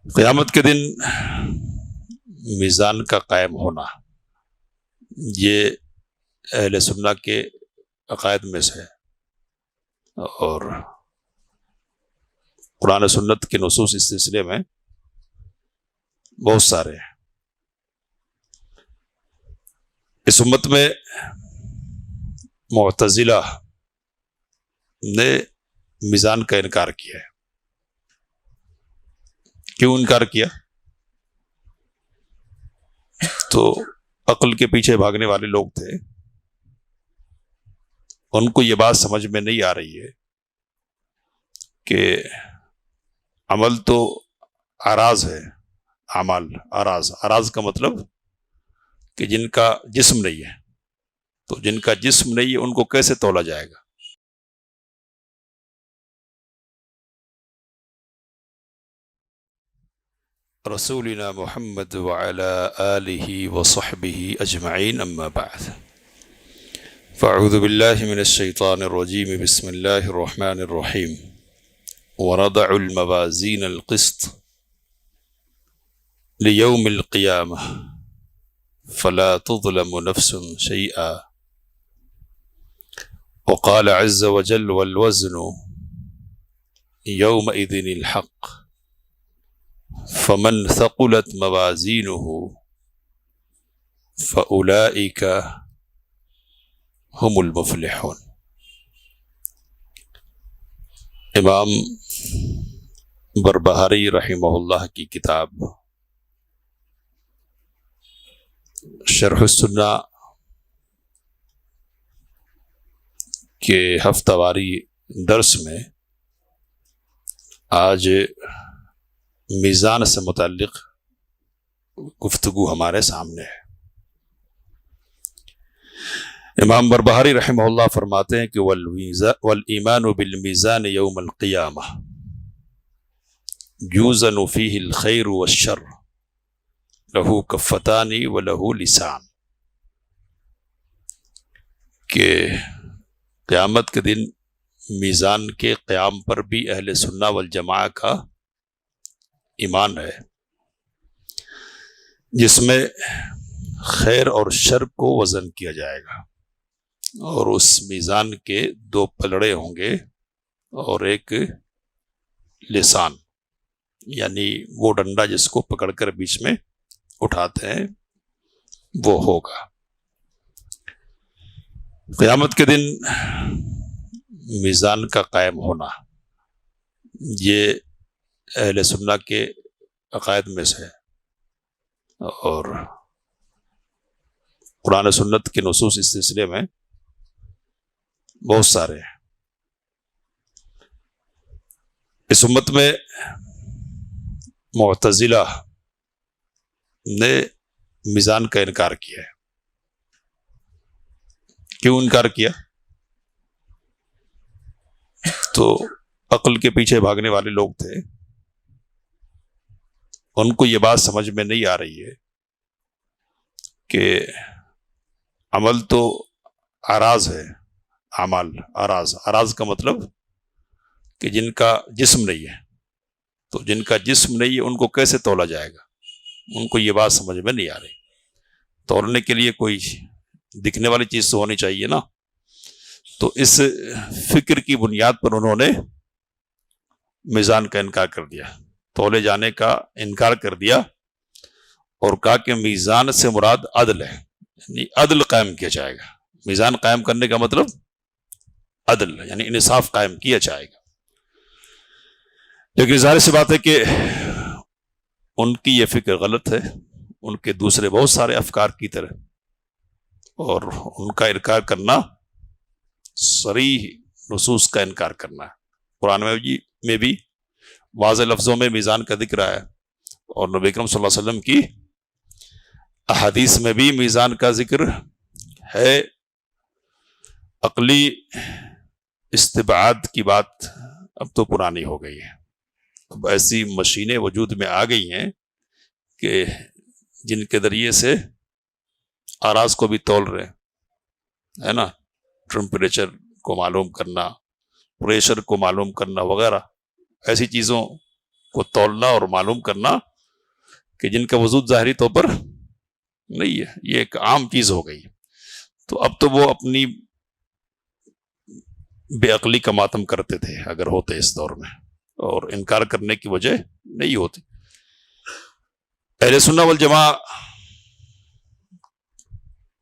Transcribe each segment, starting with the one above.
قیامت کے دن میزان کا قائم ہونا یہ اہل سنت کے عقائد میں سے ہے، اور قرآن سنت کے نصوص اس سلسلے میں بہت سارے ہیں۔ اس امت میں معتزلہ نے میزان کا انکار کیا ہے۔ کیوں انکار کیا؟ تو عقل کے پیچھے بھاگنے والے لوگ تھے، ان کو یہ بات سمجھ میں نہیں آ رہی ہے کہ عمل تو اراض ہے، اعمال اراض کا مطلب کہ جن کا جسم نہیں ہے، تو جن کا جسم نہیں ہے ان کو کیسے تولا جائے گا؟ رسولنا محمد وعلى آله وصحبه أجمعين، أما بعد، فأعوذ بالله من الشيطان الرجيم، بسم الله الرحمن الرحيم، ونضع الموازين القسط ليوم القيامة فلا تظلم نفس شيئا، وقال عز وجل والوزن يومئذ الحق، فمن ثقلت موازينه فأولئك هم المفلحون۔ امام بربہاری رحمہ اللہ کی کتاب شرح السنہ کے ہفتہ واری درس میں آج میزان سے متعلق گفتگو ہمارے سامنے ہے۔ امام بربہاری رحمہ اللہ فرماتے ہیں کہ والایمان بالمیزان یوم القیامہ یوزن فیہ الخیر والشر لہ کفتان ولہ لسان، کہ قیامت کے دن میزان کے قیام پر بھی اہل سنہ والجماعہ کا ایمان ہے، جس میں خیر اور شر کو وزن کیا جائے گا، اور اس میزان کے دو پلڑے ہوں گے اور ایک لسان، یعنی وہ ڈنڈا جس کو پکڑ کر بیچ میں اٹھاتے ہیں وہ ہوگا۔ قیامت کے دن میزان کا قائم ہونا یہ اہل سنہ کے عقائد میں سے ہے، اور قرآن سنت کے نصوص اس سلسلے میں بہت سارے ہیں۔ اس امت میں معتزلہ نے میزان کا انکار کیا ہے۔ کیوں انکار کیا؟ تو عقل کے پیچھے بھاگنے والے لوگ تھے، ان کو یہ بات سمجھ میں نہیں آ رہی ہے کہ عمل تو اراض ہے، اعمال اراض کا مطلب کہ جن کا جسم نہیں ہے، تو جن کا جسم نہیں ہے ان کو کیسے تولا جائے گا؟ ان کو یہ بات سمجھ میں نہیں آ رہی۔ تولنے کے لیے کوئی دکھنے والی چیز تو ہونی چاہیے نا، تو اس فکر کی بنیاد پر انہوں نے میزان کا انکار کر دیا، تولے جانے کا انکار کر دیا، اور کہا کہ میزان سے مراد عدل ہے، یعنی عدل قائم کیا جائے گا۔ میزان قائم کرنے کا مطلب عدل، یعنی انصاف قائم کیا جائے گا۔ لیکن ظاہر سی بات ہے کہ ان کی یہ فکر غلط ہے، ان کے دوسرے بہت سارے افکار کی طرح، اور ان کا انکار کرنا صریح نصوص کا انکار کرنا ہے۔ قرآن میں بھی واضح لفظوں میں میزان کا ذکر ہے، اور نبی اکرم صلی اللہ علیہ وسلم کی احادیث میں بھی میزان کا ذکر ہے۔ عقلی استبعاد کی بات اب تو پرانی ہو گئی ہے، اب ایسی مشینیں وجود میں آ گئی ہیں کہ جن کے ذریعے سے اراض کو بھی تول رہے ہے نا، ٹمپریچر کو معلوم کرنا، پریشر کو معلوم کرنا وغیرہ، ایسی چیزوں کو تولنا اور معلوم کرنا کہ جن کا وجود ظاہری طور پر نہیں ہے، یہ ایک عام چیز ہو گئی. تو اب تو وہ اپنی بے عقلی کا ماتم کرتے تھے اگر ہوتے اس دور میں، اور انکار کرنے کی وجہ نہیں ہوتی. اہل سنہ والجماع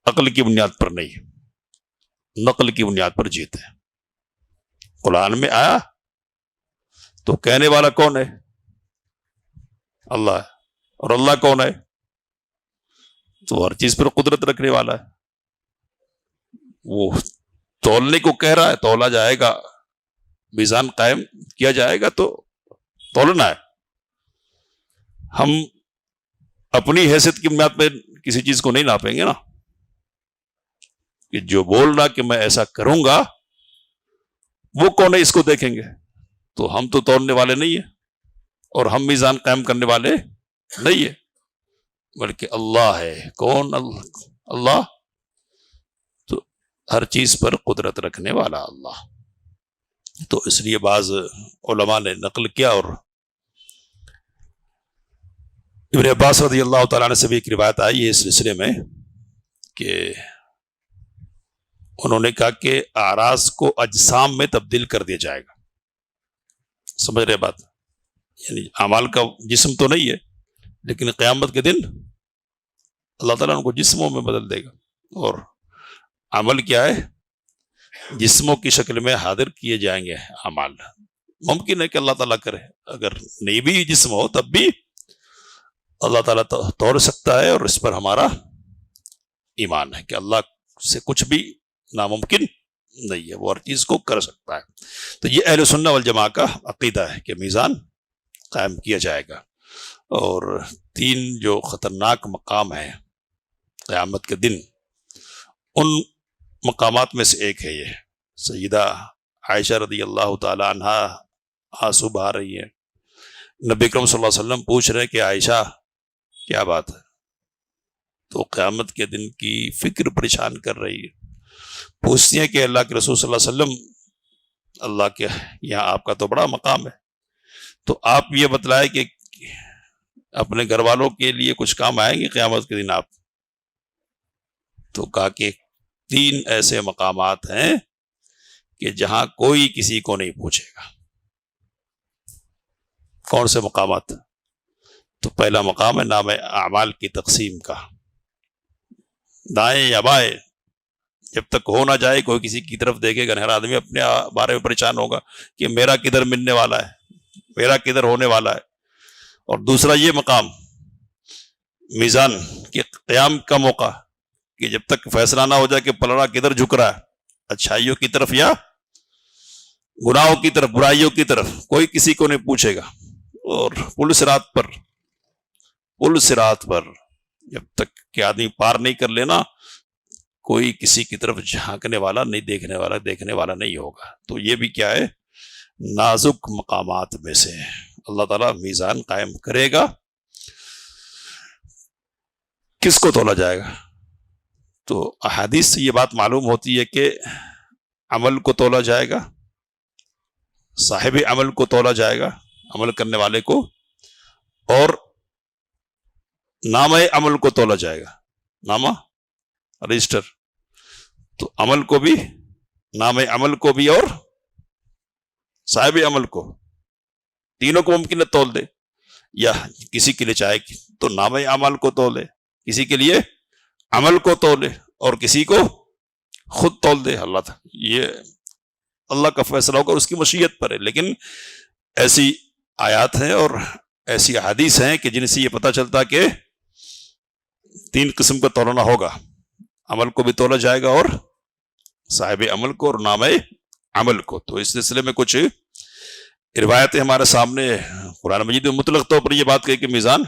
عقل کی بنیاد پر نہیں، نقل کی بنیاد پر جیتے ہیں. قرآن میں آیا تو کہنے والا کون ہے؟ اللہ ہے. اور اللہ کون ہے؟ تو ہر چیز پر قدرت رکھنے والا ہے. وہ تولنے کو کہہ رہا ہے، تولا جائے گا، میزان قائم کیا جائے گا تو تولنا ہے. ہم اپنی حیثیت کی بنیاد پہ کسی چیز کو نہیں ناپیں گے نا، کہ جو بول رہا کہ میں ایسا کروں گا وہ کون ہے اس کو دیکھیں گے. تو ہم تو تولنے والے نہیں ہیں اور ہم میزان قائم کرنے والے نہیں ہیں، بلکہ اللہ ہے. کون؟ اللہ. تو ہر چیز پر قدرت رکھنے والا اللہ. تو اس لیے بعض علماء نے نقل کیا، اور ابن عباس رضی اللہ تعالیٰ عنہ سے بھی ایک روایت آئی ہے اس سلسلے میں کہ انہوں نے کہا کہ اعراض کو اجسام میں تبدیل کر دیا جائے گا. سمجھ رہے بات؟ یعنی اعمال کا جسم تو نہیں ہے، لیکن قیامت کے دن اللہ تعالیٰ ان کو جسموں میں بدل دے گا. اور عمل کیا ہے؟ جسموں کی شکل میں حاضر کیے جائیں گے اعمال. ممکن ہے کہ اللہ تعالیٰ کرے، اگر نہیں بھی جسم ہو تب بھی اللہ تعالیٰ توڑ سکتا ہے، اور اس پر ہمارا ایمان ہے کہ اللہ سے کچھ بھی ناممکن نہیں ہے، وہ ہر چیز کو کر سکتا ہے. تو یہ اہل سنہ والجماع کا عقیدہ ہے کہ میزان قائم کیا جائے گا. اور 3 جو خطرناک مقام ہیں قیامت کے دن، ان مقامات میں سے ایک ہے یہ. سیدہ عائشہ رضی اللہ تعالی عنہا آنسو بہا رہی ہے. نبی اکرم صلی اللہ علیہ وسلم پوچھ رہے کہ عائشہ کیا بات ہے؟ تو قیامت کے دن کی فکر پریشان کر رہی ہے. پوچھتی ہیں کہ اللہ کے رسول صلی اللہ علیہ وسلم، اللہ کے یہاں آپ کا تو بڑا مقام ہے، تو آپ یہ بتلائے کہ اپنے گھر والوں کے لیے کچھ کام آئیں گے قیامت کے دن آپ؟ تو کہا کہ 3 ایسے مقامات ہیں کہ جہاں کوئی کسی کو نہیں پوچھے گا. کون سے مقامات؟ تو پہلا مقام ہے نام اعمال کی تقسیم کا. دائیں یا بائیں جب تک ہو نہ جائے، کوئی کسی کی طرف دیکھے گا، ہر آدمی اپنے بارے میں پریشان ہوگا کہ میرا کدھر ملنے والا ہے، میرا کدھر ہونے والا ہے. اور دوسرا یہ مقام میزان کے قیام کا موقع، کہ جب تک فیصلہ نہ ہو جائے کہ پلڑا کدھر جھک رہا ہے، اچھائیوں کی طرف یا گناہوں کی طرف، برائیوں کی طرف، کوئی کسی کو نہیں پوچھے گا. اور پل صراط پر جب تک کہ آدمی پار نہیں کر لینا، کوئی کسی کی طرف جھانکنے والا نہیں، دیکھنے والا نہیں ہوگا. تو یہ بھی کیا ہے؟ نازک مقامات میں سے. اللہ تعالیٰ میزان قائم کرے گا. کس کو تولا جائے گا؟ تو احادیث سے یہ بات معلوم ہوتی ہے کہ عمل کو تولا جائے گا، صاحب عمل کو تولا جائے گا، عمل کرنے والے کو، اور نامہ عمل کو تولا جائے گا، نامہ رجسٹر. تو عمل کو بھی، نام عمل کو بھی، اور صاحب عمل کو، تینوں کو ممکن ہے تول دے. یا کسی کے لیے چاہے تو نام عمل کو تولے، کسی کے لیے عمل کو تولے، اور کسی کو خود تول دے. یہ اللہ کا فیصلہ ہوگا، اس کی مشیت پر ہے. لیکن ایسی آیات ہیں اور ایسی احادیث ہیں کہ جن سے یہ پتہ چلتا کہ 3 قسم کا تولنا ہوگا. عمل کو بھی تولا جائے گا، اور صاحب عمل کو، اور نام عمل کو. تو اس سلسلے میں کچھ روایتیں ہمارے سامنے قرآن مجید میں مطلق طور پر یہ بات کہی کہ میزان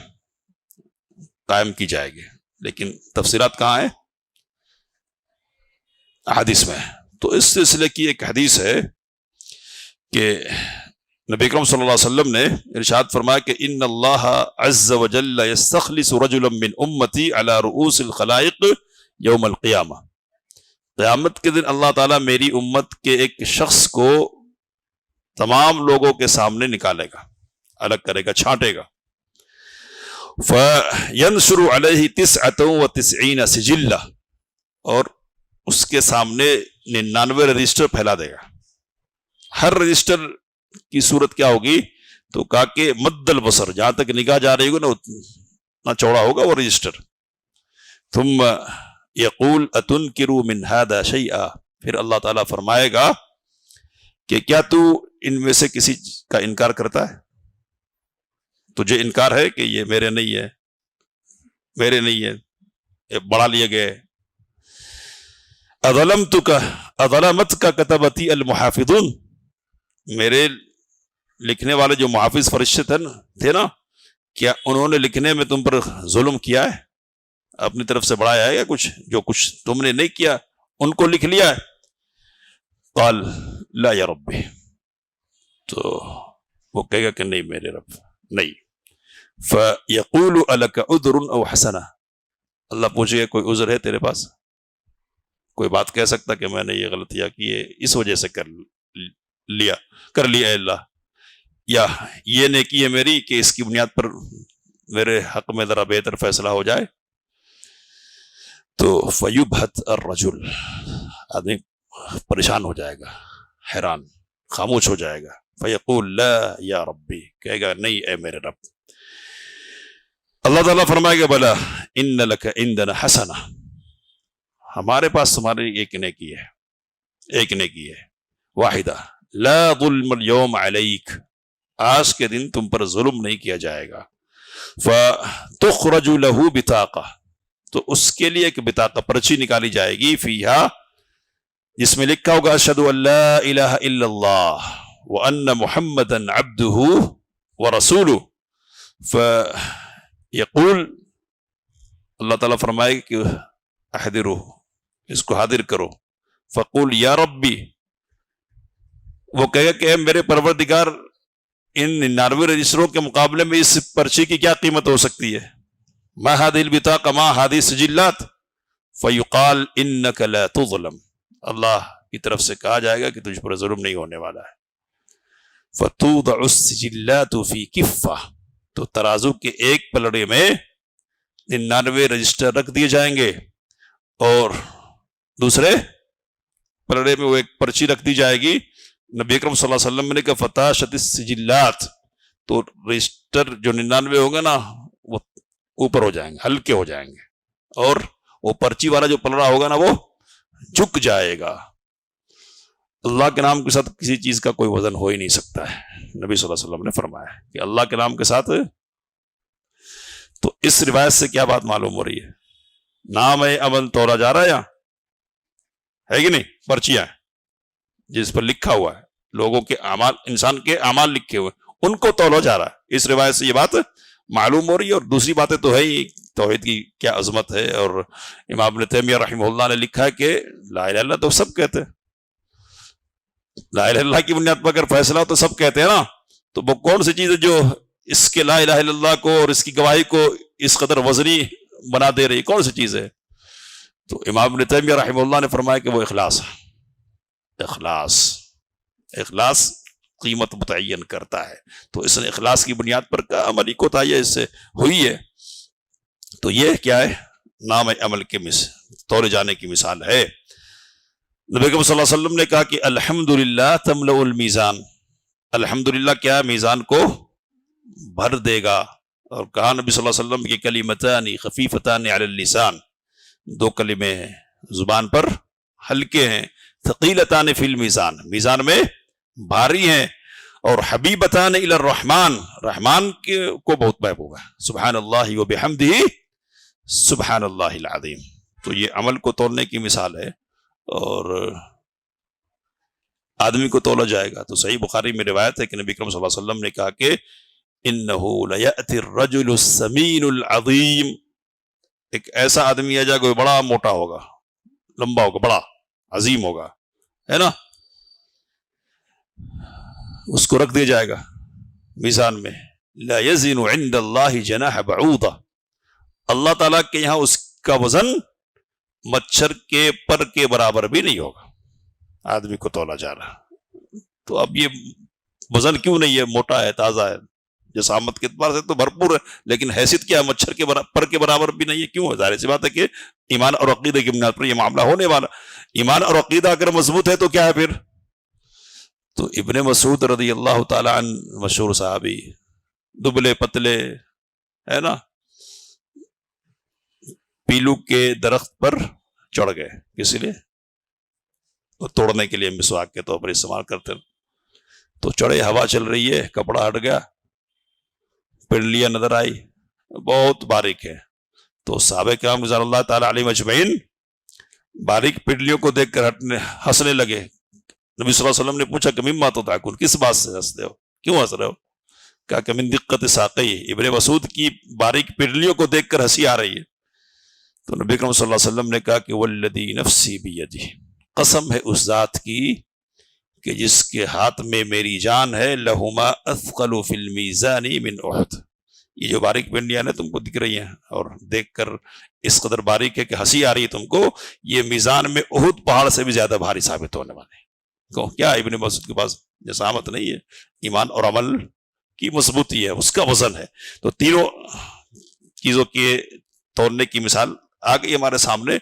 قائم کی جائے گی، لیکن تفصیلات کہاں ہیں؟ حدیث میں. تو اس سلسلے کی ایک حدیث ہے کہ نبی اکرم صلی اللہ علیہ وسلم نے ارشاد فرمایا کہ ان اللہ عز وجل یستخلص رجلا من امتی علی رؤوس الخلائق یوم القیامہ. قیامت کے دن اللہ تعالیٰ میری امت کے ایک شخص کو تمام لوگوں کے سامنے نکالے گا. الگ کرے گا، چھانٹے گا. فَيَنْشُرُ عَلَيْهِ 99 سِجِلَّةً، اور اس کے سامنے 99 رجسٹر پھیلا دے گا. ہر رجسٹر کی صورت کیا ہوگی؟ تو کہا کہ مد البصر، جہاں تک نگاہ جا رہی ہوگی نا اتنا چوڑا ہوگا وہ رجسٹر. ثم یقول اتنکر من هذا شیئا، پھر اللہ تعالیٰ فرمائے گا کہ کیا تو ان میں سے کسی کا انکار کرتا ہے؟ تجھے انکار ہے کہ یہ میرے نہیں ہے، میرے نہیں ہے، یہ بڑھا لیے گئے. اظلمتک کتبتی المحافظون، میرے لکھنے والے جو محافظ فرشتے تھے نا، کیا انہوں نے لکھنے میں تم پر ظلم کیا ہے؟ اپنی طرف سے بڑھایا ہے یا کچھ؟ جو کچھ تم نے نہیں کیا ان کو لکھ لیا ہے؟ قال لا یا ربی، تو وہ کہے گا کہ نہیں میرے رب نہیں. فیقول الک عذر او حسنہ، اللہ پوچھے گا کوئی عذر ہے تیرے پاس؟ کوئی بات کہہ سکتا کہ میں نے یہ غلطیاں کی ہے اس وجہ سے کر لیا اے اللہ، یا یہ نیکی ہے میری کہ اس کی بنیاد پر میرے حق میں ذرا بہتر فیصلہ ہو جائے؟ تو فیبہت الرجل، آدمی پریشان ہو جائے گا، حیران، خاموش ہو جائے گا. فیقول لا یا ربی، کہے گا نہیں اے میرے رب. اللہ تعالیٰ فرمائے گا بلا ان لک عندنا حسنہ، ہمارے پاس تمہاری ایک نیکی ہے واحدہ، لا ظلم اليوم علیک، آج کے دن تم پر ظلم نہیں کیا جائے گا. فتخرج له بطاقہ، تو اس کے لیے ایک بطاقہ، پرچی نکالی جائے گی، فیہا، جس میں لکھا ہوگا اشہد ان لا الہ الا اللہ وان محمدا عبدہ ورسولہ. فیقول، اللہ تعالیٰ فرمائے کہ احضرہ، اس کو حاضر کرو. فقول یا ربی، وہ کہے گا کہ اے میرے پروردگار، ان 99 رجسٹروں کے مقابلے میں اس پرچی کی کیا قیمت ہو سکتی ہے؟ ما هذه البطاقہ ما هذه السجلات؟ فیقال انک لا تظلم، اللہ کی طرف سے کہا جائے گا کہ تجھ پر ظلم نہیں ہونے والا ہے. فتوضع السجلات فی کفہ، تو ترازو کے ایک پلڑے میں 99 رجسٹر رکھ دیے جائیں گے، اور دوسرے پلڑے میں وہ ایک پرچی رکھ دی جائے گی. نبی اکرم صلی اللہ علیہ وسلم نے کہا فتاشت السجلات، تو رجسٹر جو 99 ہوگا نا وہ اوپر ہو جائیں گے، ہلکے ہو جائیں گے، اور وہ پرچی والا جو پلڑا ہوگا نا وہ جھک جائے گا. اللہ کے نام کے ساتھ کسی چیز کا کوئی وزن ہو ہی نہیں سکتا ہے، نبی صلی اللہ علیہ وسلم نے فرمایا کہ اللہ کے نام کے ساتھ. تو اس روایت سے کیا بات معلوم ہو رہی ہے؟ نام عمل تولا جا رہا ہے، ہے کہ نہیں؟ پرچیاں ہیں جس پر لکھا ہوا ہے لوگوں کے اعمال، انسان کے اعمال لکھے ہوئے، ان کو تولا جا رہا ہے. اس روایت سے یہ بات معلوم ہو رہی ہے. اور دوسری باتیں تو ہے ہی، توحید کی کیا عظمت ہے. اور امام ابن تیمیہ رحمہ اللہ نے لکھا ہے کہ لا الہ الا اللہ تو سب کہتے ہیں، لا الہ الا اللہ کی بنیاد پر اگر فیصلہ ہو تو سب کہتے ہیں نا. تو وہ کون سی چیز ہے جو اس کے لا الہ الا اللہ کو اور اس کی گواہی کو اس قدر وزنی بنا دے رہی؟ کون سی چیز ہے؟ تو امام ابن تیمیہ رحمہ اللہ نے فرمایا کہ وہ اخلاص ہے. اخلاص قیمت متعین کرتا ہے. تو اس نے اخلاص کی بنیاد پر کا عملی کوتاہی اس سے ہوئی ہے. تو یہ کیا ہے؟ نام عمل کے تولے جانے کی مثال ہے. نبی صلی اللہ علیہ وسلم نے کہا کہ الحمدللہ تملأ المیزان، الحمدللہ کیا میزان کو بھر دے گا. اور کہا نبی صلی اللہ علیہ وسلم کہ کلمتان خفیفتان علی اللسان، 2 کلمے ہیں زبان پر ہلکے ہیں، ثقیلتان فی المیزان، میزان میں بھاری ہیں، اور حبیبتان الی الرحمن، رحمان کو بہت محبوب ہے. سبحان اللہ و بحمدہ سبحان اللہ العظیم. تو یہ عمل کو تولنے کی مثال ہے، اور آدمی کو تولا جائے گا. تو صحیح بخاری میں روایت ہے کہ نبی اکرم صلی اللہ علیہ وسلم نے کہا کہ انہ لیأتی الرجل السمین العظیم، ایک ایسا آدمی ہے جو بڑا موٹا ہوگا، لمبا ہوگا، بڑا عظیم ہوگا، ہے نا. اس کو رکھ دیا جائے گا میزان میں. لا یزن عند اللہ جناح بعوضہ، اللہ تعالیٰ کے یہاں اس کا وزن مچھر کے پر کے برابر بھی نہیں ہوگا. آدمی کو تولا جا رہا. تو اب یہ وزن کیوں نہیں ہے؟ موٹا ہے، تازہ ہے، جسامت کے اعتبار سے تو بھرپور ہے، لیکن حیثیت کیا ہے؟ مچھر کے پر کے برابر بھی نہیں ہے۔ کیوں ہے؟ ظاہر سی بات ہے کہ ایمان اور عقیدے کی بنیاد پر یہ معاملہ ہونے والا۔ ایمان اور عقیدہ اگر مضبوط ہے تو کیا ہے پھر؟ تو ابن مسعود رضی اللہ تعالی عنہ مشہور صحابی، دبلے پتلے، ہے نا، پیلو کے درخت پر چڑھ گئے، کس لیے؟ وہ توڑنے کے لیے مسواک کے طور پر استعمال کرتے ہیں۔ تو چڑھے، ہوا چل رہی ہے، کپڑا ہٹ گیا، پنڈلیاں نظر آئی، بہت باریک ہے۔ تو صحابہ کرام رضوان اللہ تعالی علیہم اجمعین باریک پنڈلیوں کو دیکھ کر ہنسنے لگے۔ نبی صلی اللہ علیہ وسلم نے پوچھا کہ مما تضحکون، کس بات سے ہنستے ہو، کیوں ہنس رہے ہو؟ کہا کہ من دقت ساقی، ابن مسعود کی باریک پنڈلیوں کو دیکھ کر ہنسی آ رہی ہے۔ تو نبی کریم صلی اللہ علیہ وسلم نے کہا کہ والذی نفسی بیدہ، قسم ہے اس ذات کی کہ جس کے ہاتھ میں میری جان ہے، لہما اثقل فی المیزان من احد، یہ جو باریک پنڈلیاں ہیں تم کو دکھ رہی ہیں اور دیکھ کر اس قدر باریک ہے کہ ہنسی آ رہی ہے تم کو، یہ میزان میں احد پہاڑ سے بھی زیادہ بھاری ثابت ہونے والے ہیں۔ کیا ابن مسعود کے پاس جسامت نہیں ہے؟ ایمان اور عمل کی مضبوطی ہے، اس کا وزن ہے۔ تو تینوں چیزوں کے توڑنے کی مثال آ گئی ہمارے سامنے۔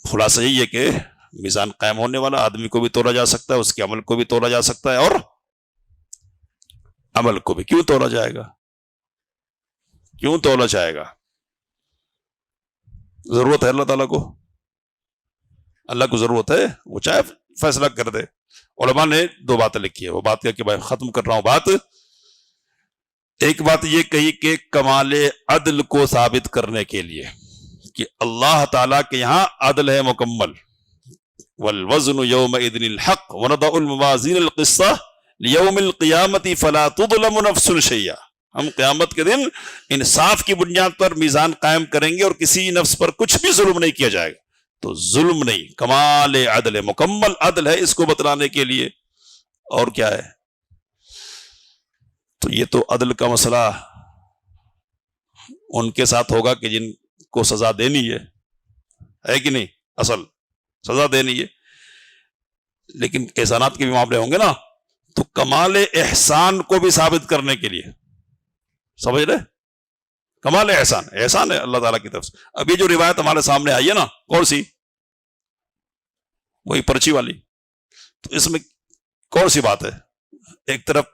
خلاصہ یہی ہے کہ میزان قائم ہونے والا، آدمی کو بھی توڑا جا سکتا ہے، اس کے عمل کو بھی توڑا جا سکتا ہے، اور عمل کو بھی۔ کیوں توڑا جائے گا؟ کیوں توڑا جائے گا؟ ضرورت ہے اللہ تعالیٰ کو، اللہ کو ضرورت ہے، وہ چاہے فیصلہ کر دے۔ علماء نے دو باتیں لکھی ہے، وہ بات کیا کہ میں ختم کر رہا ہوں بات۔ ایک بات یہ کہی کہ کمال عدل کو ثابت کرنے کے لیے کہ اللہ تعالیٰ کے یہاں عدل ہے مکمل، والوزن یومئذ الحق ونضع الموازین القسط لیوم القیامت فلا تظلم نفس شیئا، ہم قیامت کے دن انصاف کی بنیاد پر میزان قائم کریں گے اور کسی نفس پر کچھ بھی ظلم نہیں کیا جائے گا۔ تو ظلم نہیں، کمال عدل ہے، مکمل عدل ہے، اس کو بتلانے کے لیے۔ اور کیا ہے؟ تو یہ تو عدل کا مسئلہ ان کے ساتھ ہوگا کہ جن کو سزا دینی ہے کہ نہیں؟ اصل سزا دینی ہے، لیکن احسانات کے بھی معاملے ہوں گے نا، تو کمال احسان کو بھی ثابت کرنے کے لیے، سمجھ رہے؟ کمال احسان، احسان ہے اللہ تعالیٰ کی طرف سے۔ ابھی جو روایت ہمارے سامنے آئی ہے نا، کون سی؟ وہی پرچی والی۔ تو اس میں کون سی بات ہے؟ ایک طرف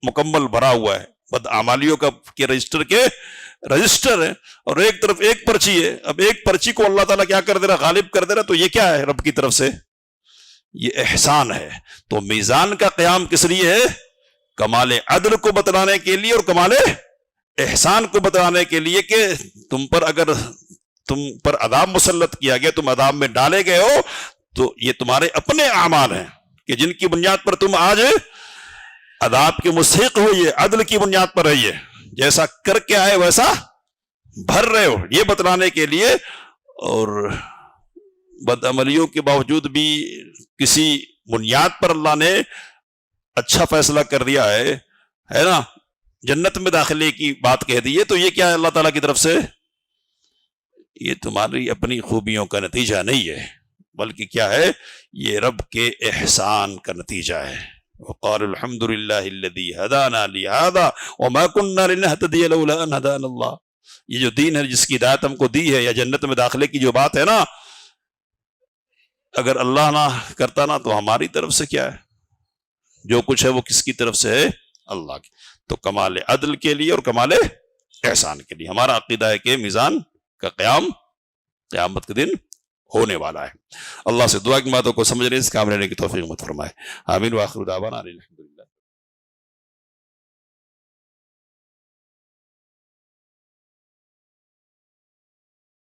مکمل بھرا ہوا ہے بدعمالیوں کا کے رجسٹر ہے، اور ایک طرف ایک پرچی ہے۔ اب ایک پرچی کو اللہ تعالیٰ کیا کر دے رہا؟ غالب کر دے رہا۔ تو یہ کیا ہے؟ رب کی طرف سے یہ احسان ہے۔ تو میزان کا قیام کس لیے ہے؟ کمال عدل کو بتلانے کے لیے اور کمال احسان کو بتلانے کے لیے کہ تم پر اگر تم پر عذاب مسلط کیا گیا، تم عذاب میں ڈالے گئے ہو، تو یہ تمہارے اپنے اعمال ہیں کہ جن کی بنیاد پر تم آج عذاب کے مستحق ہوئی ہے، عدل کی بنیاد پر رہی ہے، جیسا کر کے آئے ویسا بھر رہے ہو، یہ بتلانے کے لیے۔ اور بدعملیوں کے باوجود بھی کسی بنیاد پر اللہ نے اچھا فیصلہ کر دیا ہے نا، جنت میں داخلے کی بات کہہ دی ہے، تو یہ کیا ہے؟ اللہ تعالیٰ کی طرف سے یہ تمہاری اپنی خوبیوں کا نتیجہ نہیں ہے، بلکہ کیا ہے؟ یہ رب کے احسان کا نتیجہ ہے۔ وقال الحمد للہ الذی ہدانا لہذا وما كنا لنہتدی لولا ان ہدانا اللہ۔ یہ جو دین ہے، جس کی ہدایت ہم کو دی ہے، یا جنت میں داخلے کی جو بات ہے نا، اگر اللہ نہ کرتا نا تو ہماری طرف سے کیا ہے؟ جو کچھ ہے وہ کس کی طرف سے ہے؟ اللہ کی۔ تو کمال عدل کے لیے اور کمال احسان کے لیے ہمارا عقیدہ ہے کہ میزان کا قیام قیامت کے دن ہونے والا ہے۔ اللہ سے دعا کی باتوں کو سمجھنے، اس کام لینے کی توفیق مت فرمائے۔ آمین۔ وآخر دعوانا